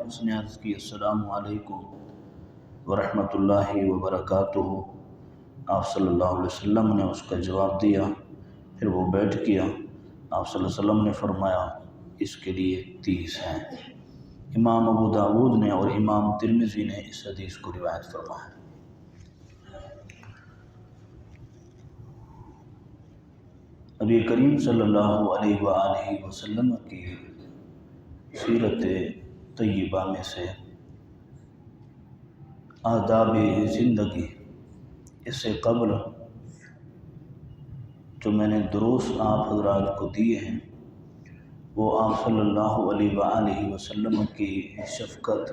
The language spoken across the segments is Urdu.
اس نے عرض کی السلام علیکم ورحمۃ اللہ وبرکاتہ۔ آپ صلی اللہ علیہ وسلم نے اس کا جواب دیا، پھر وہ بیٹھ گیا۔ آپ صلی اللہ علیہ وسلم نے فرمایا اس کے لیے 30 ہیں۔ امام ابو داود نے اور امام ترمذی نے اس حدیث کو روایت فرمایا۔ نبی کریم صلی اللہ علیہ وآلہ وسلم کی سیرت طیبہ میں سے آداب زندگی، اس سے قبل جو میں نے دروس آپ حضرات کو دیے ہیں وہ آپ صلی اللہ علیہ وآلہ وسلم کی شفقت،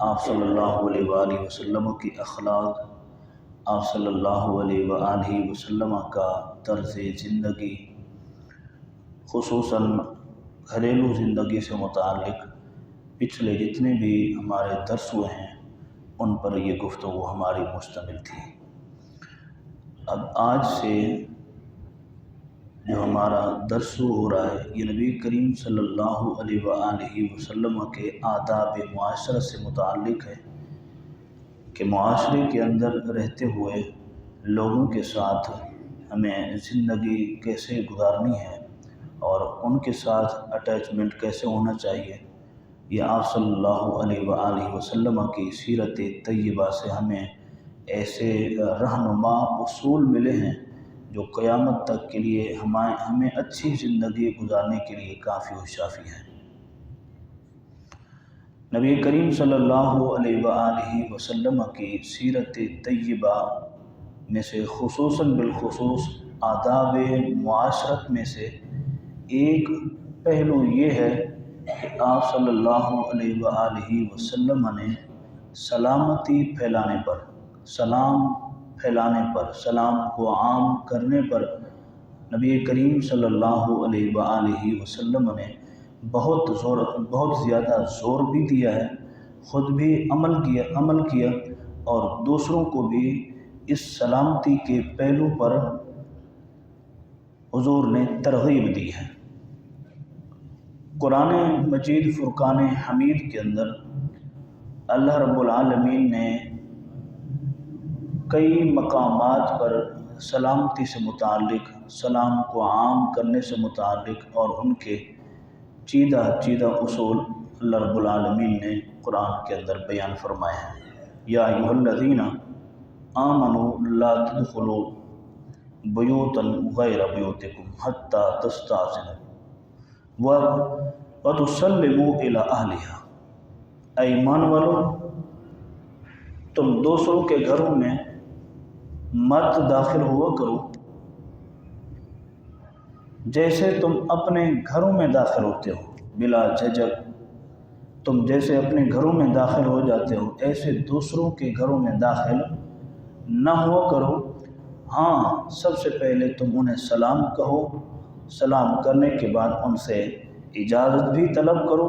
آپ صلی اللہ علیہ وآلہ وسلم کی اخلاق، آپ صلی اللہ علیہ وآلہ وسلم کا طرز زندگی، خصوصاً گھریلو زندگی سے متعلق پچھلے جتنے بھی ہمارے درس ہوئے ہیں ان پر یہ گفتگو ہماری مشتمل تھی۔ اب آج سے جو ہمارا درس ہو رہا ہے یہ نبی کریم صلی اللہ علیہ وآلہ وسلم کے آداب معاشرت سے متعلق ہے کہ معاشرے کے اندر رہتے ہوئے لوگوں کے ساتھ ہمیں زندگی کیسے گزارنی ہے اور ان کے ساتھ اٹیچمنٹ کیسے ہونا چاہیے۔ یہ آپ صلی اللہ علیہ وآلہ وسلم کی سیرت طیبہ سے ہمیں ایسے رہنما اصول ملے ہیں جو قیامت تک کے لیے ہمیں اچھی زندگی گزارنے کے لیے کافی و شافی ہیں۔ نبی کریم صلی اللہ علیہ وآلہ وسلم کی سیرت طیبہ میں سے خصوصاً بالخصوص آداب معاشرت میں سے ایک پہلو یہ ہے کہ آپ صلی اللہ علیہ وآلہ وسلم نے سلامتی پھیلانے پر، سلام کو عام کرنے پر نبی کریم صلی اللہ علیہ وآلہ وسلم نے بہت زیادہ زور بھی دیا ہے، خود بھی عمل کیا اور دوسروں کو بھی اس سلامتی کے پہلو پر حضور نے ترغیب دی ہے۔ قرآن مجید فرقان حمید کے اندر اللہ رب العالمین نے کئی مقامات پر سلامتی سے متعلق، سلام کو عام کرنے سے متعلق اور ان کے چیدہ اصول اللہ رب العالمین نے قرآن کے اندر بیان فرمائے ہیں۔ یا ایھا الذین آمنوا لا تدخلوا بیوتا غیر بیوتکم حتی تستأذنوا وَتُسَلِّمُوا إِلَىٰ أَهْلِهَا۔ اے ایمان والو، تم دوسروں کے گھروں میں مت داخل ہوا کرو جیسے تم اپنے گھروں میں داخل ہوتے ہو، بلا جھجک۔ تم جیسے اپنے گھروں میں داخل ہو جاتے ہو ایسے دوسروں کے گھروں میں داخل نہ ہوا کرو۔ ہاں، سب سے پہلے تم انہیں سلام کہو، سلام کرنے کے بعد ان سے اجازت بھی طلب کرو،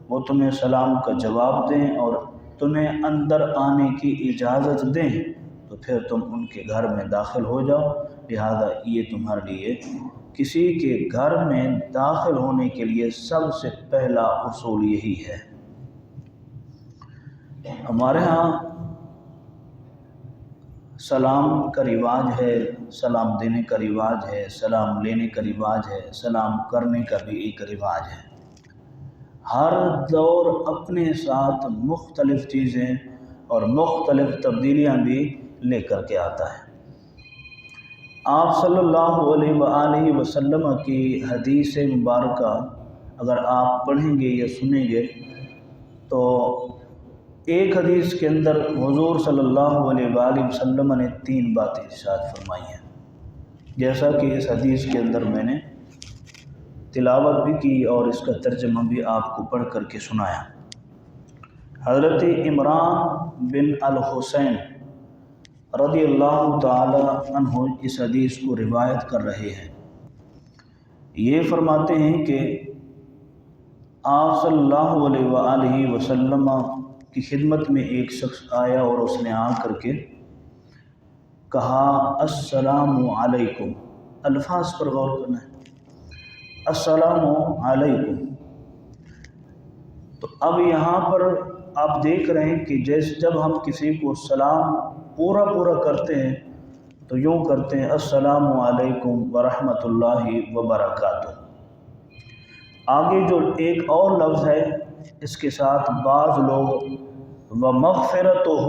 وہ تمہیں سلام کا جواب دیں اور تمہیں اندر آنے کی اجازت دیں تو پھر تم ان کے گھر میں داخل ہو جاؤ۔ لہذا یہ تمہارے لیے کسی کے گھر میں داخل ہونے کے لیے سب سے پہلا اصول یہی ہے۔ ہمارے ہاں سلام کا رواج ہے، سلام دینے کا رواج ہے، سلام لینے کا رواج ہے، سلام کرنے کا بھی ایک رواج ہے۔ ہر دور اپنے ساتھ مختلف چیزیں اور مختلف تبدیلیاں بھی لے کر کے آتا ہے۔ آپ صلی اللہ علیہ وآلہ وسلم کی حدیث مبارکہ اگر آپ پڑھیں گے یا سنیں گے تو ایک حدیث کے اندر حضور صلی اللہ علیہ وآلہ وسلم نے 3 باتیں ارشاد فرمائی ہیں، جیسا کہ اس حدیث کے اندر میں نے تلاوت بھی کی اور اس کا ترجمہ بھی آپ کو پڑھ کر کے سنایا۔ حضرت عمران بن الحسین رضی اللہ تعالی عنہ اس حدیث کو روایت کر رہے ہیں۔ یہ فرماتے ہیں کہ آپ صلی اللہ علیہ وآلہ وسلم کی خدمت میں ایک شخص آیا اور اس نے آ کر کے کہا السلام علیکم۔ الفاظ پر غور کرنا ہے۔ السلام علیکم۔ تو اب یہاں پر آپ دیکھ رہے ہیں کہ جیسے جب ہم کسی کو سلام پورا کرتے ہیں تو یوں کرتے ہیں السلام علیکم ورحمۃ اللہ وبرکاتہ۔ آگے جو ایک اور لفظ ہے اس کے ساتھ بعض لوگ وَمَغْفِرَتُهُ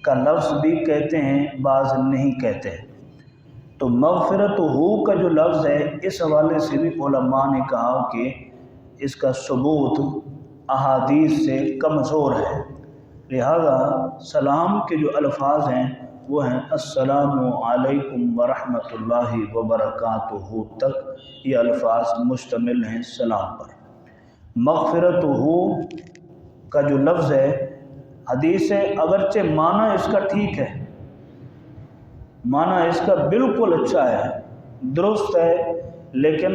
کا لفظ بھی کہتے ہیں، بعض نہیں کہتے۔ تو مغفرتُهُ کا جو لفظ ہے اس حوالے سے بھی علماء نے کہا کہ اس کا ثبوت احادیث سے کمزور ہے، لہذا سلام کے جو الفاظ ہیں وہ ہیں السلام علیکم ورحمۃ اللہ وبرکاتہ تک، یہ الفاظ مشتمل ہیں سلام پر۔ مغفرتہ کا جو لفظ ہے حدیث ہے، اگرچہ معنی اس کا ٹھیک ہے، معنی اس کا بالکل اچھا ہے، درست ہے، لیکن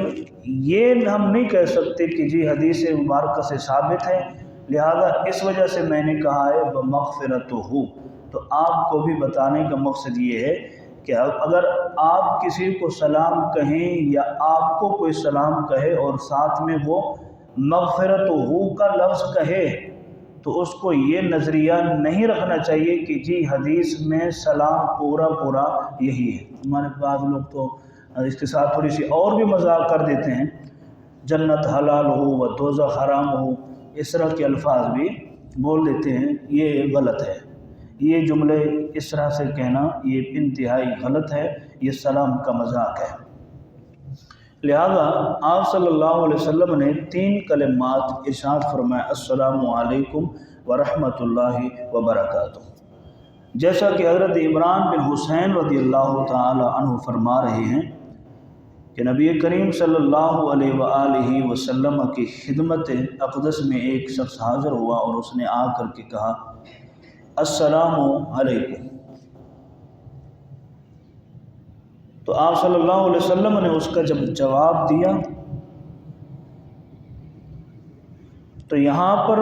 یہ ہم نہیں کہہ سکتے کہ جی حدیث مبارکہ سے ثابت ہے، لہذا اس وجہ سے میں نے کہا ہے وَمَغْفِرَتُهُ۔ تو آپ کو بھی بتانے کا مقصد یہ ہے کہ اگر آپ کسی کو سلام کہیں یا آپ کو کوئی سلام کہے اور ساتھ میں وہ مغفرتہ کا لفظ کہے تو اس کو یہ نظریہ نہیں رکھنا چاہیے کہ جی حدیث میں سلام پورا یہی ہے۔ ہمارے بعض لوگ تو اس کے ساتھ تھوڑی سی اور بھی مذاق کر دیتے ہیں، جنت حلال ہو و دوزخ حرام ہو، اس طرح کے الفاظ بھی بول دیتے ہیں، یہ غلط ہے۔ یہ جملے اس طرح سے کہنا یہ انتہائی غلط ہے، یہ سلام کا مذاق ہے۔ لہذا آپ صلی اللہ علیہ وسلم نے 3 کلمات ارشاد فرمایا السلام علیکم ورحمۃ اللہ وبرکاتہ، جیسا کہ حضرت عمران بن حسین رضی اللہ تعالی عنہ فرما رہے ہیں کہ نبی کریم صلی اللہ علیہ وآلہ وسلم کی خدمت اقدس میں ایک شخص حاضر ہوا اور اس نے آ کر کے کہا السلام علیکم، تو آپ صلی اللہ علیہ وسلم نے اس کا جب جواب دیا تو یہاں پر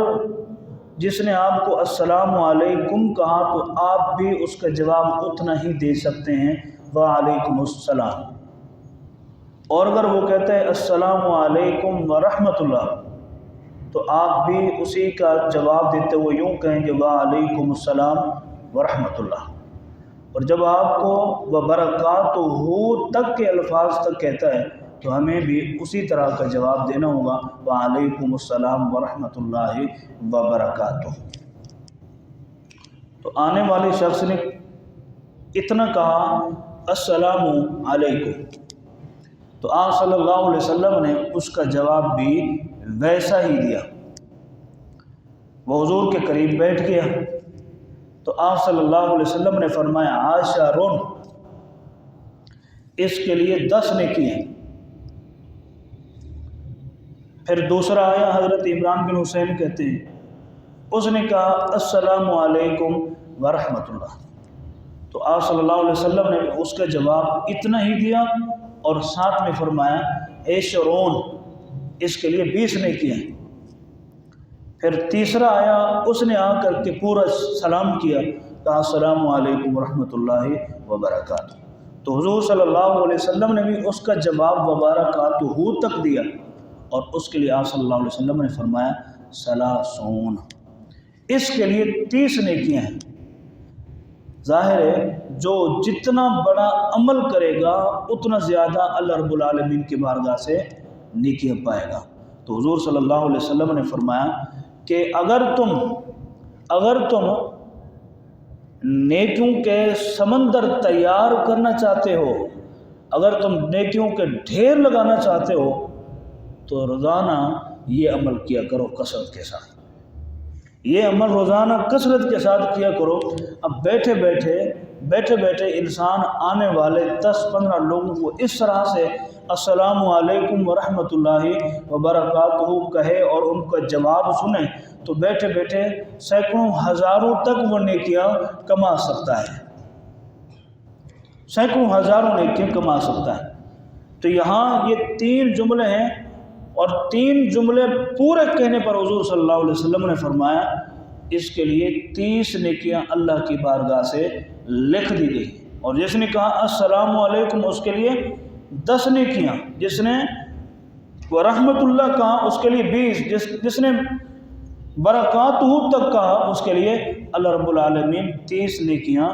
جس نے آپ کو السلام علیکم کہا تو آپ بھی اس کا جواب اتنا ہی دے سکتے ہیں وعلیکم السلام، اور اگر وہ کہتا ہے السلام علیکم ورحمۃ اللہ تو آپ بھی اسی کا جواب دیتے ہوئے یوں کہیں گے وعلیکم السلام ورحمۃ اللہ، اور جب آپ کو وبرکاتہ تک کے الفاظ تک کہتا ہے تو ہمیں بھی اسی طرح کا جواب دینا ہوگا وعلیکم السلام ورحمۃ اللہ وبرکاتہ۔ تو آنے والے شخص نے اتنا کہا السلام علیکم، تو آپ صلی اللہ علیہ وسلم نے اس کا جواب بھی ویسا ہی دیا۔ وہ حضور کے قریب بیٹھ گیا تو آپ صلی اللہ علیہ وسلم نے فرمایا عاشرون، اس کے لیے 10 نیکی ہیں۔ پھر دوسرا آیا، حضرت عمران بن حسین کہتے ہیں اس نے کہا السلام علیکم ورحمۃ اللہ، تو آپ صلی اللہ علیہ وسلم نے اس کا جواب اتنا ہی دیا اور ساتھ میں فرمایا عشرون، اس کے لیے 20 نیکی ہیں۔ پھر تیسرا آیا، اس نے آ کر کے پورا سلام کیا، کہا السلام علیکم ورحمۃ اللہ وبرکاتہ، تو حضور صلی اللہ علیہ وسلم نے بھی اس کا جواب وبرکاتہ تک دیا، اور اس کے لیے آپ صلی اللہ علیہ وسلم نے فرمایا ثلاثون، اس کے لیے 30 نیکیاں ہیں۔ ظاہر ہے جو جتنا بڑا عمل کرے گا اتنا زیادہ اللہ رب العالمین کی بارگاہ سے نیکیاں پائے گا۔ تو حضور صلی اللہ علیہ وسلم نے فرمایا کہ اگر تم نیکیوں کے سمندر تیار کرنا چاہتے ہو، اگر تم نیکیوں کے ڈھیر لگانا چاہتے ہو تو روزانہ یہ عمل کیا کرو کثرت کے ساتھ، یہ عمل روزانہ کثرت کے ساتھ کیا کرو۔ اب بیٹھے بیٹھے انسان آنے والے 10-15 لوگوں کو اس طرح سے السلام علیکم ورحمۃ اللہ وبرکاتہ کہے اور ان کا جواب سنیں تو بیٹھے بیٹھے سینکڑوں ہزاروں تک وہ نیکیاں کما سکتا ہے، سینکڑوں ہزاروں نیکیاں کما سکتا ہے۔ تو یہاں یہ 3 جملے ہیں، اور 3 جملے پورے کہنے پر حضور صلی اللہ علیہ وسلم نے فرمایا اس کے لیے 30 نیکیاں اللہ کی بارگاہ سے لکھ دی گئی، اور جس نے کہا السلام علیکم اس کے لیے 10 نیکیاں، جس نے وہ رحمت اللہ کہا اس کے لیے 20، جس نے برکاتہ تک کہا اس کے لیے اللہ رب العالمین 30 نیکیاں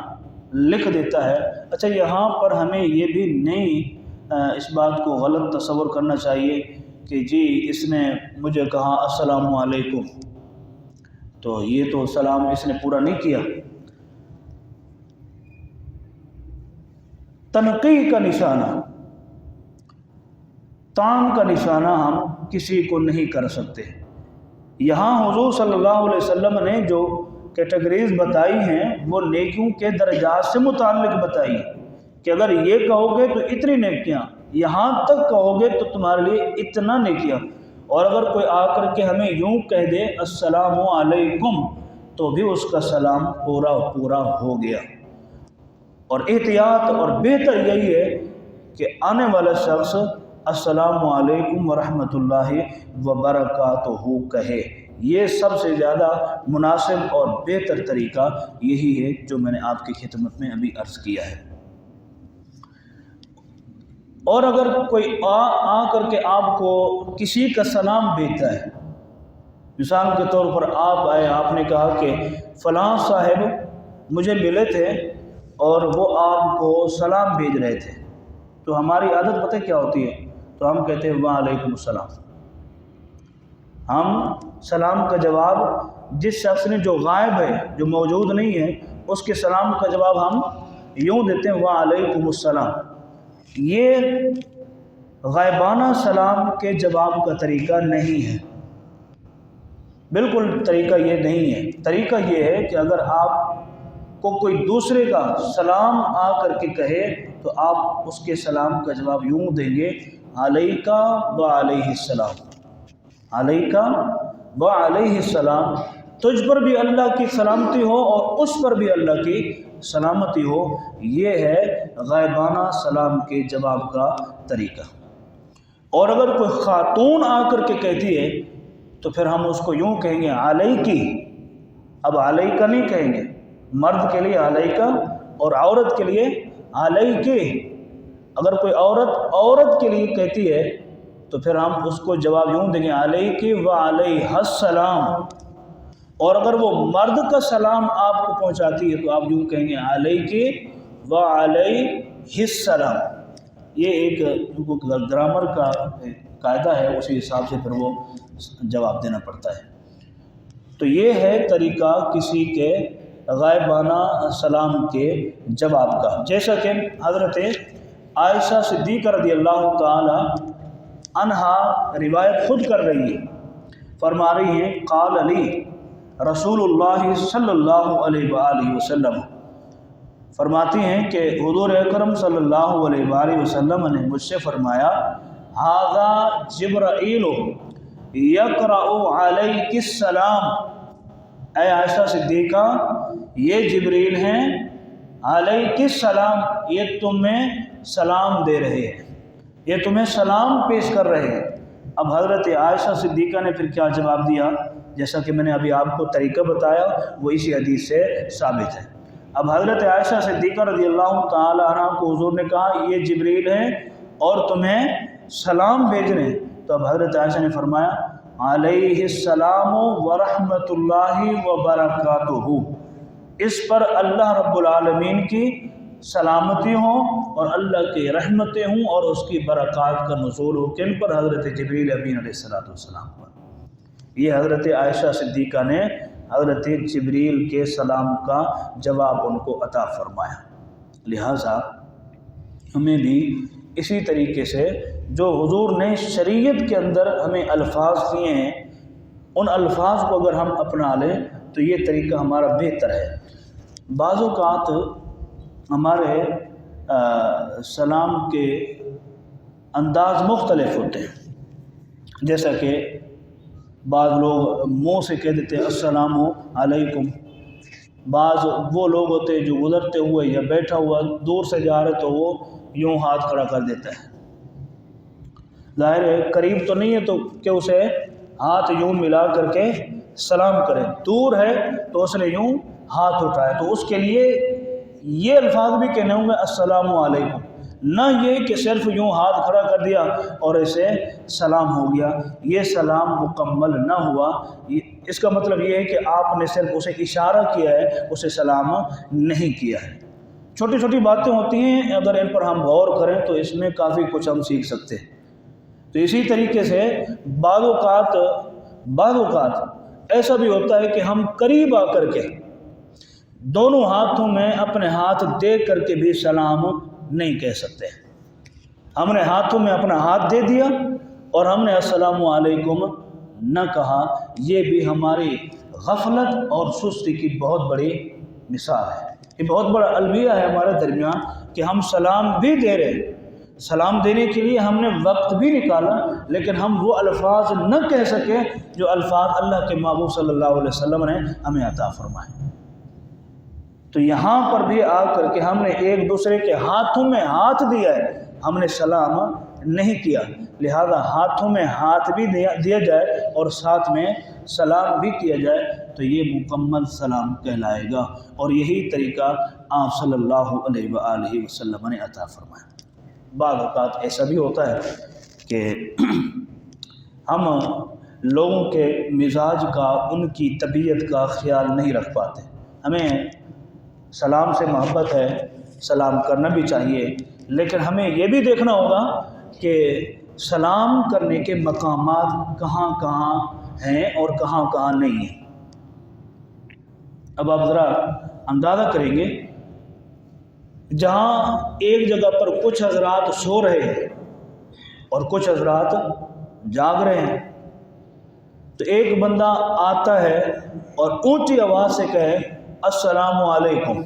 لکھ دیتا ہے۔ اچھا یہاں پر ہمیں یہ بھی نہیں اس بات کو غلط تصور کرنا چاہیے کہ جی اس نے مجھے کہا السلام علیکم تو یہ تو سلام اس نے پورا نہیں کیا۔ تنقیح کا نشانہ، طعن کا نشانہ ہم کسی کو نہیں کر سکتے۔ یہاں حضور صلی اللہ علیہ وسلم نے جو کیٹیگریز بتائی ہیں وہ نیکیوں کے درجات سے متعلق بتائی کہ اگر یہ کہو گے تو اتنی نیکیاں، یہاں تک کہو گے تو تمہارے لیے اتنا نیکیاں، اور اگر کوئی آ کر کے ہمیں یوں کہہ دے السلام علیکم تو بھی اس کا سلام پورا ہو گیا۔ اور احتیاط اور بہتر یہی ہے کہ آنے والا شخص السلام علیکم ورحمۃ اللہ وبرکاتہ کہے۔ یہ سب سے زیادہ مناسب اور بہتر طریقہ یہی ہے جو میں نے آپ کی خدمت میں ابھی عرض کیا ہے۔ اور اگر کوئی آ کر کے آپ کو کسی کا سلام بھیجتا ہے، مثال کے طور پر آپ آئے، آپ نے کہا کہ فلاں صاحب مجھے ملے تھے اور وہ آپ کو سلام بھیج رہے تھے، تو ہماری عادت پتہ کیا ہوتی ہے؟ تو ہم کہتے ہیں وعلیکم السلام۔ ہم سلام کا جواب جس شخص نے جو غائب ہے، جو موجود نہیں ہے، اس کے سلام کا جواب ہم یوں دیتے ہیں وعلیکم السلام۔ یہ غائبانہ سلام کے جواب کا طریقہ نہیں ہے، بالکل طریقہ یہ نہیں ہے۔ طریقہ یہ ہے کہ اگر آپ کو کوئی دوسرے کا سلام آ کر کے کہے تو آپ اس کے سلام کا جواب یوں دیں گے علیکہ وعلیہ السلام، علیکہ وعلیہ السلام، تجھ پر بھی اللہ کی سلامتی ہو اور اس پر بھی اللہ کی سلامتی ہو۔ یہ ہے غائبانہ سلام کے جواب کا طریقہ۔ اور اگر کوئی خاتون آ کر کے کہتی ہے تو پھر ہم اس کو یوں کہیں گے علیکی۔ اب علیکہ نہیں کہیں گے، مرد کے لیے علیکہ اور عورت کے لیے علیکی۔ اگر کوئی عورت کے لیے کہتی ہے تو پھر ہم اس کو جواب یوں دیں گے علیکی وعلیہ السلام۔ اور اگر وہ مرد کا سلام آپ کو پہنچاتی ہے تو آپ یوں کہیں گے علیکی وعلیہ السلام۔ یہ ایک گرامر کا قاعدہ ہے، اسی حساب سے پھر وہ جواب دینا پڑتا ہے۔ تو یہ ہے طریقہ کسی کے غائبانہ سلام کے جواب کا، جیسا کہ حضرت عائشہ صدیقہ رضی اللہ تعالی عنہا روایت خود کر رہی ہے، فرما رہی ہیں قال علی رسول اللہ صلی اللہ علیہ وآلہ وسلم، فرماتی ہیں کہ حضور اکرم صلی اللہ علیہ وآلہ وسلم نے مجھ سے فرمایا ھذا جبرائیل یقرأ علیک السلام، اے عائشہ صدیقہ یہ جبریل ہیں علیک السلام، یہ تمہیں سلام دے رہے ہیں، یہ تمہیں سلام پیش کر رہے ہیں۔ اب حضرت عائشہ صدیقہ نے پھر کیا جواب دیا؟ جیسا کہ میں نے ابھی آپ کو طریقہ بتایا وہ اسی حدیث سے ثابت ہے۔ اب حضرت عائشہ صدیقہ رضی اللہ تعالی عنہ کو حضور نے کہا یہ جبریل ہیں اور تمہیں سلام بھیج رہے ہیں، تو اب حضرت عائشہ نے فرمایا علیہ السلام ورحمۃ اللہ وبرکاتہ، اس پر اللہ رب العالمین کی سلامتی ہوں اور اللہ کی رحمتیں ہوں اور اس کی برکات کا نزول ہو، کن پر؟ حضرت جبریل امین علیہ السلام پر۔ یہ حضرت عائشہ صدیقہ نے حضرت جبریل کے سلام کا جواب ان کو عطا فرمایا۔ لہٰذا ہمیں بھی اسی طریقے سے جو حضور نے شریعت کے اندر ہمیں الفاظ دیے ہیں ان الفاظ کو اگر ہم اپنا لیں تو یہ طریقہ ہمارا بہتر ہے۔ بعض اوقات ہمارے سلام کے انداز مختلف ہوتے ہیں، جیسا کہ بعض لوگ منہ سے کہہ دیتے ہیں السلام علیکم، بعض وہ لوگ ہوتے ہیں جو گزرتے ہوئے یا بیٹھا ہوا دور سے جا رہے تو وہ یوں ہاتھ کھڑا کر دیتا ہے، ظاہر ہے قریب تو نہیں ہے تو کہ اسے ہاتھ یوں ملا کر کے سلام کرے، دور ہے تو اس نے یوں ہاتھ اٹھائے، تو اس کے لیے یہ الفاظ بھی کہنے ہوں گے السلام علیکم، نہ یہ کہ صرف یوں ہاتھ کھڑا کر دیا اور اسے سلام ہو گیا، یہ سلام مکمل نہ ہوا۔ اس کا مطلب یہ ہے کہ آپ نے صرف اسے اشارہ کیا ہے، اسے سلام نہیں کیا ہے۔ چھوٹی چھوٹی باتیں ہوتی ہیں، اگر ان پر ہم غور کریں تو اس میں کافی کچھ ہم سیکھ سکتے ہیں۔ تو اسی طریقے سے بعض اوقات ایسا بھی ہوتا ہے کہ ہم قریب آ کر کے دونوں ہاتھوں میں اپنے ہاتھ دے کر کے بھی سلام نہیں کہہ سکتے۔ ہم نے ہاتھوں میں اپنا ہاتھ دے دیا اور ہم نے السلام علیکم نہ کہا، یہ بھی ہماری غفلت اور سستی کی بہت بڑی مثال ہے۔ یہ بہت بڑا المیہ ہے ہمارے درمیان کہ ہم سلام بھی دے رہے ہیں، سلام دینے کے لیے ہم نے وقت بھی نکالا، لیکن ہم وہ الفاظ نہ کہہ سکے جو الفاظ اللہ کے محبوب صلی اللہ علیہ وسلم نے ہمیں عطا فرمائے۔ تو یہاں پر بھی آ کر کے ہم نے ایک دوسرے کے ہاتھوں میں ہاتھ دیا ہے، ہم نے سلام نہیں کیا، لہذا ہاتھوں میں ہاتھ بھی دیا جائے اور ساتھ میں سلام بھی کیا جائے تو یہ مکمل سلام کہلائے گا، اور یہی طریقہ آپ صلی اللہ علیہ وآلہ وسلم نے عطا فرمایا۔ بعض اوقات ایسا بھی ہوتا ہے کہ ہم لوگوں کے مزاج کا، ان کی طبیعت کا خیال نہیں رکھ پاتے۔ ہمیں سلام سے محبت ہے، سلام کرنا بھی چاہیے، لیکن ہمیں یہ بھی دیکھنا ہوگا کہ سلام کرنے کے مقامات کہاں کہاں ہیں اور کہاں کہاں نہیں ہیں۔ اب آپ ذرا اندازہ کریں گے، جہاں ایک جگہ پر کچھ حضرات سو رہے ہیں اور کچھ حضرات جاگ رہے ہیں، تو ایک بندہ آتا ہے اور اونچی آواز سے کہے السلام علیکم،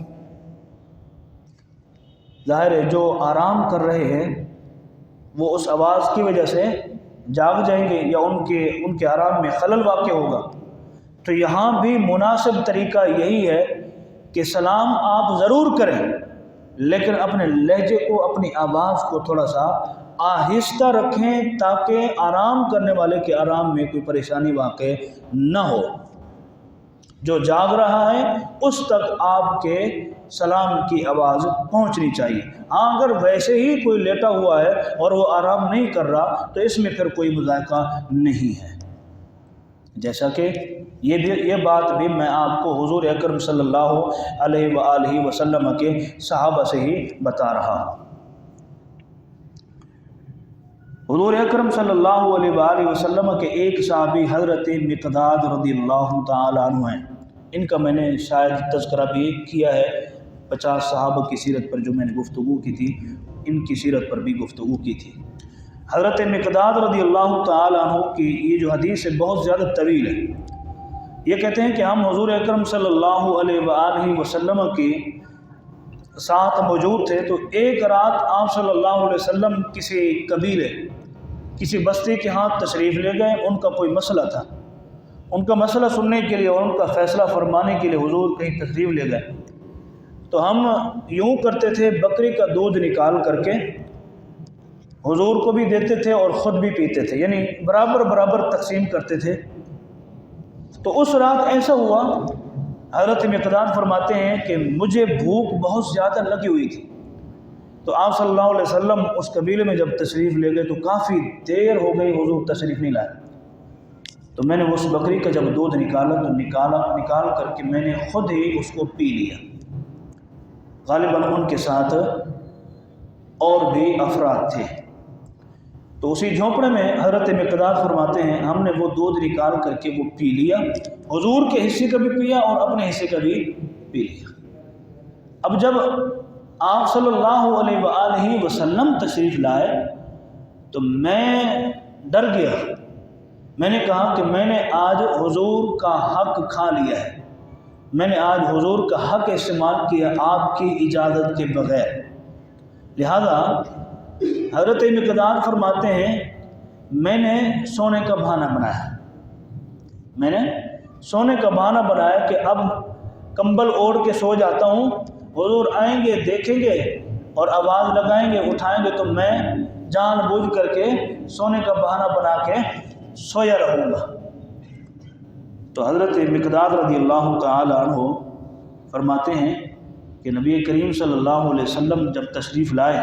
ظاہر ہے جو آرام کر رہے ہیں وہ اس آواز کی وجہ سے جاگ جائیں گے یا ان کے آرام میں خلل واقع ہوگا۔ تو یہاں بھی مناسب طریقہ یہی ہے کہ سلام آپ ضرور کریں، لیکن اپنے لہجے کو، اپنی آواز کو تھوڑا سا آہستہ رکھیں تاکہ آرام کرنے والے کے آرام میں کوئی پریشانی واقع نہ ہو۔ جو جاگ رہا ہے اس تک آپ کے سلام کی آواز پہنچنی چاہیے۔ ہاں اگر ویسے ہی کوئی لیٹا ہوا ہے اور وہ آرام نہیں کر رہا تو اس میں پھر کوئی مذائقہ نہیں ہے۔ جیسا کہ یہ بات بھی میں آپ کو حضور اکرم صلی اللہ علیہ وآلہ وسلم کے صحابہ سے ہی بتا رہا ہوں۔ حضور اکرم صلی اللہ علیہ وآلہ وسلم کے ایک صحابی حضرت مقداد رضی اللہ تعالی عنہ ہیں، ان کا میں نے شاید تذکرہ بھی کیا ہے 50 صحابہ کی سیرت پر جو میں نے گفتگو کی تھی، ان کی سیرت پر بھی گفتگو کی تھی۔ حضرت مقداد رضی اللہ تعالی عنہ کی یہ جو حدیث ہے بہت زیادہ طویل ہے۔ یہ کہتے ہیں کہ ہم حضور اکرم صلی اللہ علیہ وآلہ وسلم کے ساتھ موجود تھے، تو ایک رات آپ صلی اللہ علیہ وسلم کسی قبیلے، کسی بستی کے ہاں تشریف لے گئے۔ ان کا کوئی مسئلہ تھا، ان کا مسئلہ سننے کے لیے اور ان کا فیصلہ فرمانے کے لیے حضور کہیں تشریف لے گئے۔ تو ہم یوں کرتے تھے، بکری کا دودھ نکال کر کے حضور کو بھی دیتے تھے اور خود بھی پیتے تھے، یعنی برابر برابر تقسیم کرتے تھے۔ تو اس رات ایسا ہوا، حضرت مقداد فرماتے ہیں کہ مجھے بھوک بہت زیادہ لگی ہوئی تھی۔ تو آپ صلی اللہ علیہ وسلم اس قبیلے میں جب تشریف لے گئے تو کافی دیر ہو گئی، حضور تشریف نہیں لائے۔ تو میں نے اس بکری کا جب دودھ نکالا تو نکال کر کے میں نے خود ہی اس کو پی لیا۔ غالباً ان کے ساتھ اور بھی افراد تھے۔ تو اسی جھونپڑے میں حضرت مقداد فرماتے ہیں ہم نے وہ دودھ نکال کر کے وہ پی لیا، حضور کے حصے کا بھی پیا اور اپنے حصے کا بھی پی لیا۔ اب جب آپ صلی اللہ علیہ وآلہ وسلم تشریف لائے تو میں ڈر گیا۔ میں نے کہا کہ میں نے آج حضور کا حق کھا لیا ہے، میں نے آج حضور کا حق استعمال کیا آپ کی اجازت کے بغیر۔ لہذا حضرت مقداد فرماتے ہیں میں نے سونے کا بہانہ بنایا، میں نے سونے کا بہانہ بنایا کہ اب کمبل اوڑھ کے سو جاتا ہوں، حضور آئیں گے، دیکھیں گے اور آواز لگائیں گے، اٹھائیں گے تو میں جان بوجھ کر کے سونے کا بہانہ بنا کے سویا رہوں گا۔ تو حضرت مقداد رضی اللہ تعالی عنہ فرماتے ہیں کہ نبی کریم صلی اللہ علیہ وسلم جب تشریف لائے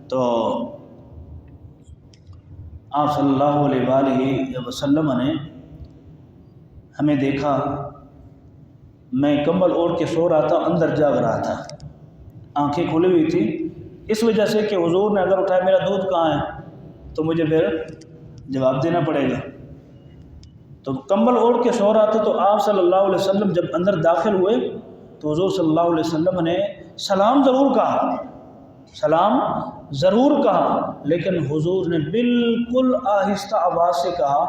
تو آپ صلی اللہ علیہ وسلم نے ہمیں دیکھا، میں کمبل اوڑھ کے سو رہا تھا، اندر جاگ رہا تھا، آنکھیں کھلی ہوئی تھی، اس وجہ سے کہ حضور نے اگر اٹھایا میرا دودھ کہاں ہے تو مجھے پھر جواب دینا پڑے گا، تو کمبل اوڑھ کے سو رہا تھا۔ تو آپ صلی اللہ علیہ وسلم جب اندر داخل ہوئے تو حضور صلی اللہ علیہ وسلم نے سلام ضرور کہا، سلام ضرور کہا، لیکن حضور نے بالکل آہستہ آواز سے کہا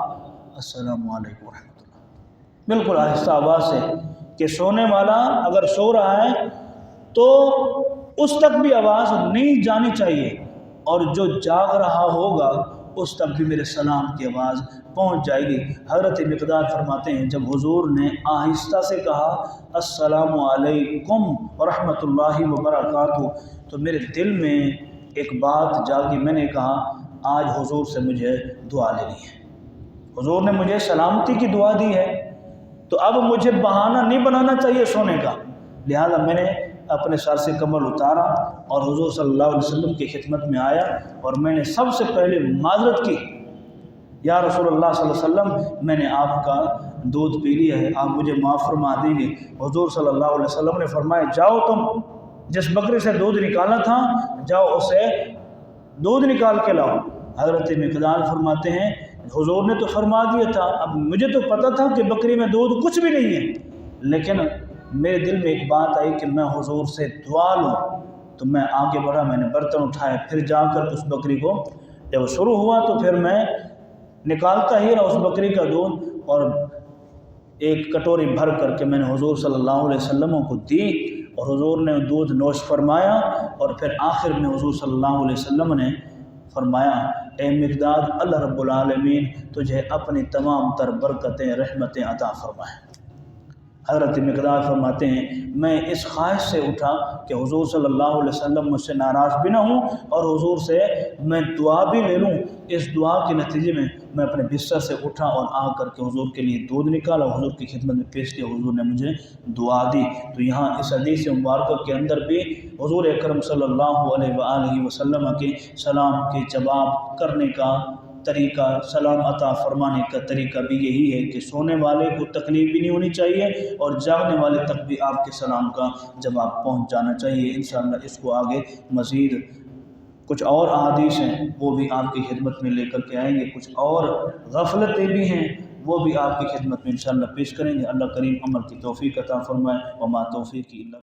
السلام علیکم ورحمۃ اللہ، بالکل آہستہ آواز سے، کہ سونے والا اگر سو رہا ہے تو اس تک بھی آواز نہیں جانی چاہیے، اور جو جاگ رہا ہوگا اس تک بھی میرے سلام کی آواز پہنچ جائے گی۔ حضرت مقداد فرماتے ہیں جب حضور نے آہستہ سے کہا السلام علیکم ورحمۃ اللہ وبرکاتہ تو میرے دل میں ایک بات جاگی، میں نے کہا آج حضور سے مجھے دعا لینی ہے، حضور نے مجھے سلامتی کی دعا دی ہے، تو اب مجھے بہانہ نہیں بنانا چاہیے سونے کا، لہذا میں نے اپنے سر سے کمبل اتارا اور حضور صلی اللہ علیہ وسلم کی خدمت میں آیا، اور میں نے سب سے پہلے معذرت کی، یا رسول اللہ صلی اللہ علیہ وسلم میں نے آپ کا دودھ پی لیا ہے، آپ مجھے معاف فرما دیں گے؟ حضور صلی اللہ علیہ وسلم نے فرمایا جاؤ، تم جس بکری سے دودھ نکالا تھا جاؤ اسے دودھ نکال کے لاؤ۔ حضرت مقداد فرماتے ہیں حضور نے تو فرما دیا تھا، اب مجھے تو پتہ تھا کہ بکری میں دودھ کچھ بھی نہیں ہے، لیکن میرے دل میں ایک بات آئی کہ میں حضور سے دعا لوں، تو میں آگے بڑھا، میں نے برتن اٹھایا، پھر جا کر اس بکری کو جب شروع ہوا تو پھر میں نکالتا ہی رہا اس بکری کا دودھ، اور ایک کٹوری بھر کر کے میں نے حضور صلی اللہ علیہ وسلم کو دی، اور حضور نے دودھ نوش فرمایا، اور پھر آخر میں حضور صلی اللہ علیہ وسلم نے فرمایا اے مقداد اللہ رب العالمین تجھے اپنی تمام تر برکتیں رحمتیں عطا فرمائے۔ حضرت مقداد فرماتے ہیں میں اس خواہش سے اٹھا کہ حضور صلی اللہ علیہ وسلم مجھ سے ناراض بھی نہ ہوں اور حضور سے میں دعا بھی لے لوں۔ اس دعا کے نتیجے میں اپنے بستر سے اٹھا اور آ کر کے حضور کے لیے دودھ نکالا، حضور کی خدمت میں پیش کیا، حضور نے مجھے دعا دی۔ تو یہاں اس حدیث مبارکہ کے اندر بھی حضور اکرم صلی اللہ علیہ وآلہ وسلم کے سلام کے جواب کرنے کا طریقہ، سلام عطا فرمانے کا طریقہ بھی یہی ہے کہ سونے والے کو تکلیف بھی نہیں ہونی چاہیے اور جاگنے والے تک بھی آپ کے سلام کا جواب پہنچ جانا چاہیے۔ انشاءاللہ اس کو آگے مزید کچھ اور احادیث ہیں وہ بھی آپ کی خدمت میں لے کر کے آئیں گے، کچھ اور غفلتیں بھی ہیں وہ بھی آپ کی خدمت میں انشاءاللہ پیش کریں گے۔ اللہ کریم عمل کی توفیق عطا فرمائے، وما توفیقی الا